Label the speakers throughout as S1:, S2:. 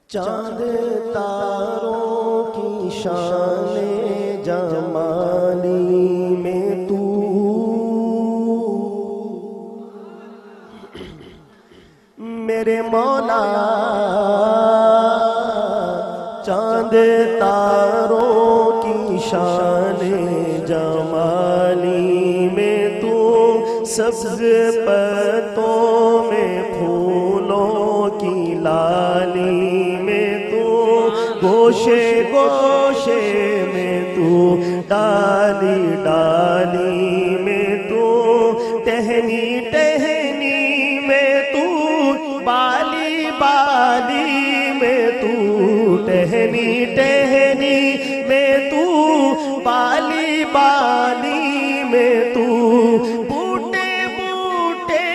S1: چاند تاروں کی شان جمالی میں تو میرے مولا، چاند تاروں کی شان جمالی میں تو سبز پتوں میں پھولوں کی لالی میں تو گوشے گوشے میں تو ڈالی ڈالی میں تو ٹہنی ٹہنی میں تو بالی بالی میں تو ٹہنی ٹہنی میں تو بالی بالی میں تو بوٹے بوٹے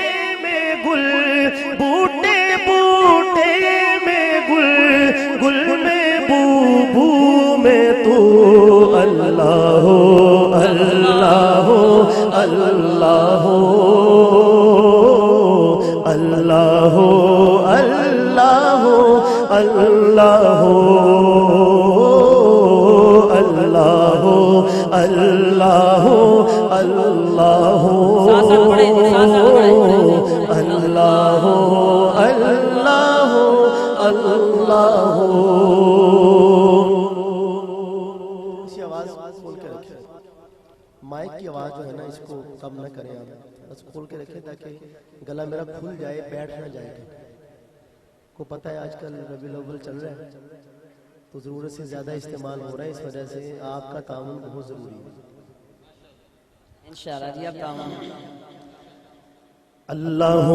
S1: میں گل بوٹے بوٹے میں گل گل میں بو بو میں تو اللہ ہو اللہ ہو اللہ ہو اللہ ہو اللہ ہو اللہ ہو اللہ ہو اللہ ہو اللہ ہو اللہ ہو اللہ ہو اللہ ہو۔ اسی آواز کھول کے رکھیں، مائک کی آواز جو ہے نا اس کو کم نہ کریں آپ، بس کھول کے رکھیں تاکہ گلا میرا کھل جائے، بیٹھ نہ جائے۔ کو پتہ ہے آج کل ربیع الاول چل رہا ہے تو ضرورت سے زیادہ استعمال ہو رہا ہے، اس وجہ سے آپ کا تعاون بہت ضروری ہے
S2: انشاءاللہ جی۔ آپ تعاون
S1: اللہ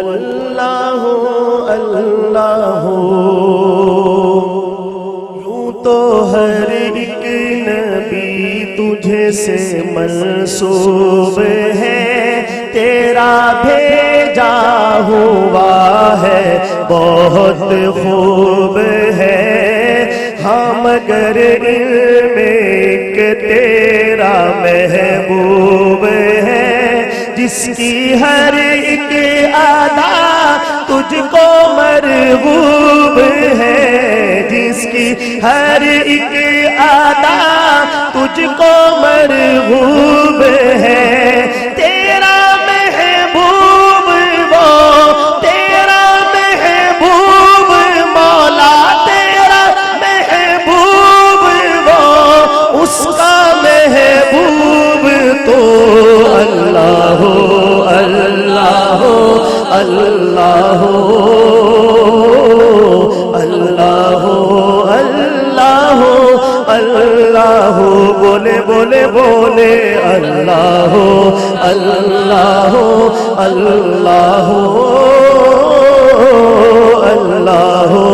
S1: اللہ اللہ، یوں تو ہر ایک نبی تجھے سے منسوب ہے، تیرا بھیجا ہوا ہے بہت خوب ہے، ہاں مگر علم ایک تیرا محبوب ہے، جس کی ہر ایک ادا تجھ کو مرغوب ہے، جس کی ہر ایک ادا تجھ کو مرغوب ہے، تیرا محبوب وہ تیرا محبوب مولا، تیرا محبوب وہ اس کا محبوب تو اللہ ہو اللہ ہو اللہ ہو اللہ ہو اللہ ہو اللہ ہو، بولے بولے بولے اللہ ہو اللہ ہو اللہ ہو اللہ ہو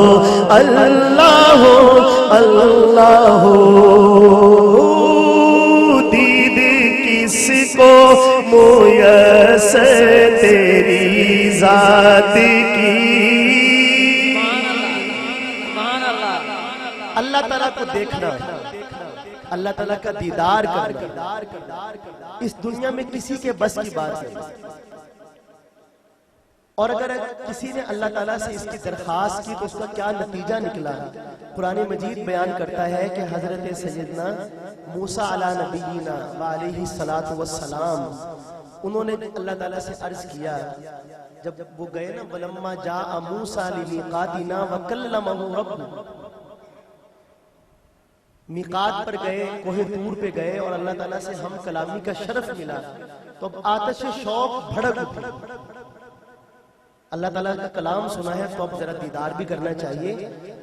S1: اللہ ہو اللہ ہو۔ دید کس کو میسر تیری ذات کی، اللہ تعالیٰ کو دیکھنا، اللہ تعالیٰ کا دیدار کرنا اس دنیا میں کسی کے بس کی بات نہیں، اور اگر کسی نے اللہ تعالیٰ سے اس کی درخواست کی تو اس کا کیا نتیجہ نکلا۔ قرآن مجید بیان کرتا ہے کہ حضرت سیدنا موسیٰ علیہ نبینا وعلیہ السلام، انہوں نے اللہ تعالیٰ سے عرض کیا، جب وہ گئے نا وَلَمَّا جَاءَ مُوسَىٰ لِمِيقَاتِنَا وَكَلَّمَهُ رَبُّهُ، میقات پر گئے، کوہ طور پہ گئے اور اللہ تعالیٰ سے ہم کلامی کا شرف ملا، تو اب آتش شوق بھڑک اٹھی، اللہ تعالیٰ کا کلام سنا ہے تو اب ذرا دیدار بھی کرنا چاہیے،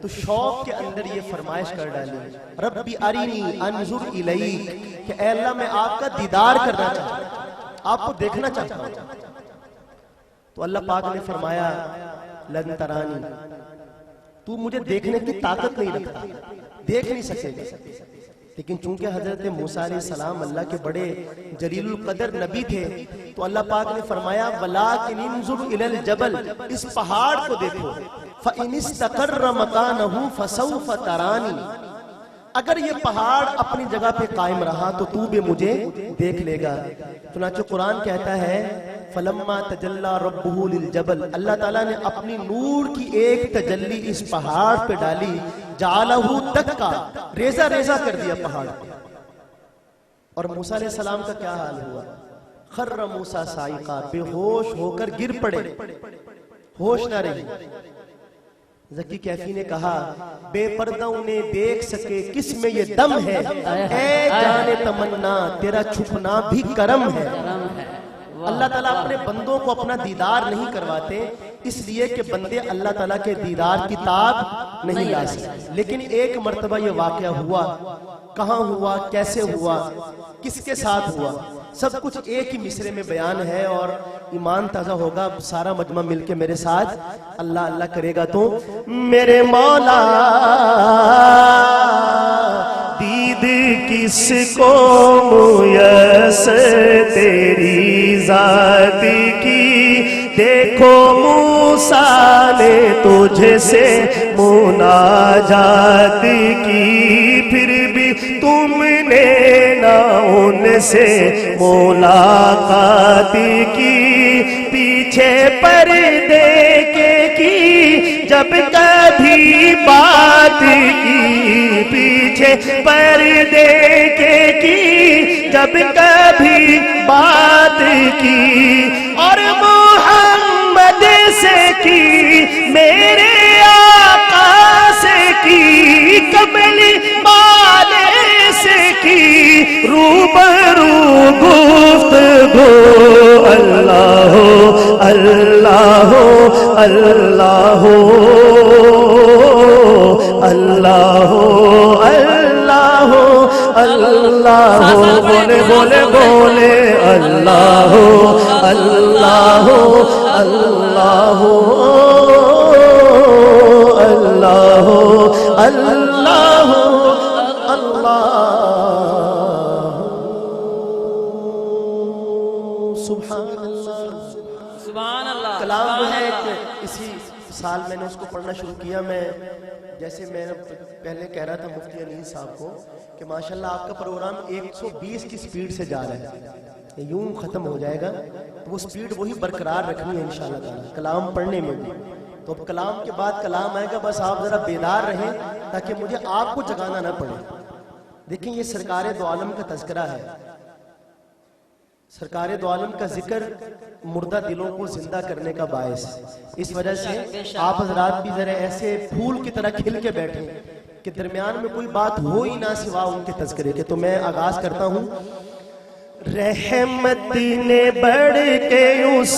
S1: تو شوق کے اندر یہ فرمائش کر ڈالی، ربی ارینی انظر الیک، کہ اے اللہ میں آپ کا دیدار کرنا چاہتا ہوں، آپ کو دیکھنا چاہتا ہوں۔ تو اللہ پاک نے فرمایا لن ترانی، تو مجھے دیکھنے کی طاقت نہیں رکھتا، دیکھ نہیں سکے گا، لیکن چونکہ حضرت موسیٰ علیہ السلام اللہ کے بڑے جلیل القدر نبی تھے تو اللہ پاک نے فرمایا وَلَٰكِنِ انظُرْ إِلَى الْجَبَلِ، اس پہاڑ کو دیکھو، فَإِنِ اسْتَقَرَّ مَكَانَهُ فَسَوْفَ تَرَانِي، اگر یہ پہاڑ اپنی جگہ پہ قائم رہا تو تو بھی مجھے دیکھ لے گا۔ چنانچہ قرآن کہتا ہے فلما تجلی ربہ للجبل، اللہ تعالیٰ نے اپنی نور کی ایک تجلی اس پہاڑ پہ ڈالی، جعلہ دکا، ریزہ ریزہ کر دیا پہاڑ پہ. اور موسیٰ علیہ السلام کا کیا حال ہوا؟ خر موسیٰ صاعقہ، بے ہوش ہو کر گر پڑے، ہوش نہ رہی. ذکی کیفی نے کہا بے پردہ انہیں دیکھ سکے کس میں یہ دم ہے، اے جان تمنا تیرا چھپنا بھی کرم ہے. اللہ تعالیٰ اپنے بندوں کو اپنا دیدار نہیں کرواتے اس لیے کہ بندے اللہ تعالیٰ کے دیدار کی تاب نہیں لا سکتے. لیکن ایک مرتبہ یہ واقعہ ہوا، کہاں ہوا، کیسے ہوا، کس کے ساتھ ہوا، سب کچھ ایک ہی مصرے میں بیان ہے. اور ایمان تازہ ہوگا، سارا مجمع مل کے میرے ساتھ اللہ اللہ کرے گا تو میرے مولا دید کس کو میسر تیری ذات کی، دیکھو موسیٰ نے تجھ سے مناجات کی، پھر بھی تم نے نہ ان سے ملاقات کی، پیچھے پردے کے کی جب کبھی بات کی، پیچھے پردے کے کی جب کبھی بات کی، اور محمد سے کی، میرے آقا سے کی، کملی والے سے کی، روبرو گفتگو، اللہ ہو اللہ ہو اللہ ہو اللہ ہو اللہ ہو اللہ ہو، بولے بولے بولے اللہ ہو اللہ ہو اللہ ہو اللہ ہو اللہ ہو اللہ. سبحان اللہ
S2: سبحان اللہ.
S1: کلام جو ہے کہ اسی سال میں نے اس کو پڑھنا شروع کیا. میں جیسے میں پہلے کہہ رہا تھا مفتی انیس صاحب کو کہ ماشاءاللہ آپ کا پروگرام 120 کی سپیڈ سے جا رہا ہے، یوں ختم ہو جائے گا تو وہ سپیڈ وہی برقرار رکھنی ہے انشاءاللہ تعالی کلام پڑھنے میں بھی. تو اب کلام کے بعد کلام آئے گا، بس آپ ذرا بیدار رہیں تاکہ مجھے آپ کو جگانا نہ پڑے. دیکھیں یہ سرکار دو عالم کا تذکرہ ہے. سرکار دو عالم کا ذکر مردہ دلوں کو زندہ کرنے کا باعث، اس وجہ سے آپ حضرات بھی ذرا ایسے پھول کی طرح کھل کے بیٹھیں کہ درمیان میں کوئی بات ہو ہی نہ سوا ان کے تذکرے کے. تو میں آغاز کرتا ہوں. رحمت نے بڑھ کے اس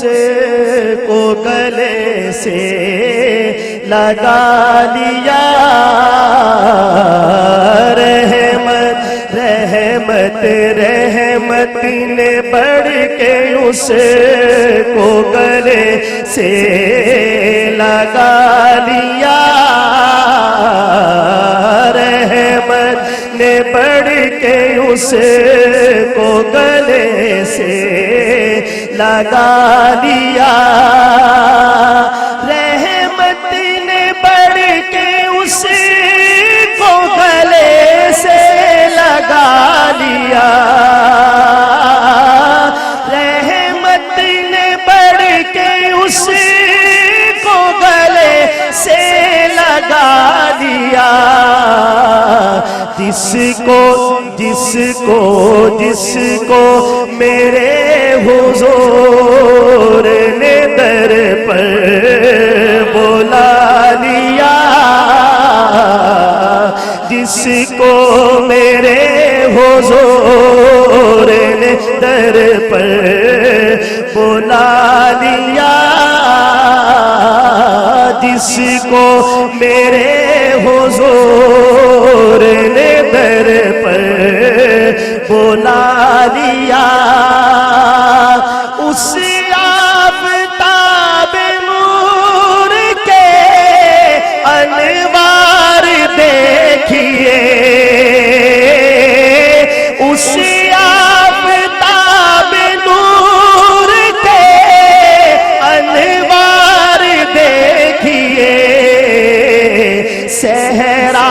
S1: کو گلے سے لگا لیا، رحمت رحمت رحمت نے بڑھ کے اس کو گلے سے لگا لیا، رحمت نے بڑھ کے اس کو گلے سے لگا لیا، رحمت نے بڑھ کے اس کو گلے سے لگا لیا، رحمت نے بڑھ کے اس کو گلے سے لگا لیا، جس کو میرے حضور نے در پر بلا لیا، جس کو میرے حضور نے در پر بلا لیا، جس کو میرے حضور نے در پر بلا لیا، اس آفتاب نور کے انوار دیکھیے، اس آفتاب نور کے انوار دیکھیے، صحرا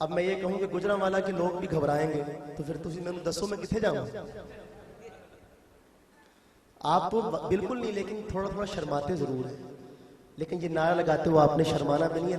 S1: اب میں یہ کہوں کہ گجرانوالا کے لوگ بھی گھبرائیں گے تو پھر تسی میں دسو میں کتنے جاؤں؟ آپ تو بالکل نہیں، لیکن تھوڑا تھوڑا شرماتے ضرور ہیں، لیکن یہ نعرہ لگاتے ہو آپ نے شرمانا بھی نہیں ہے۔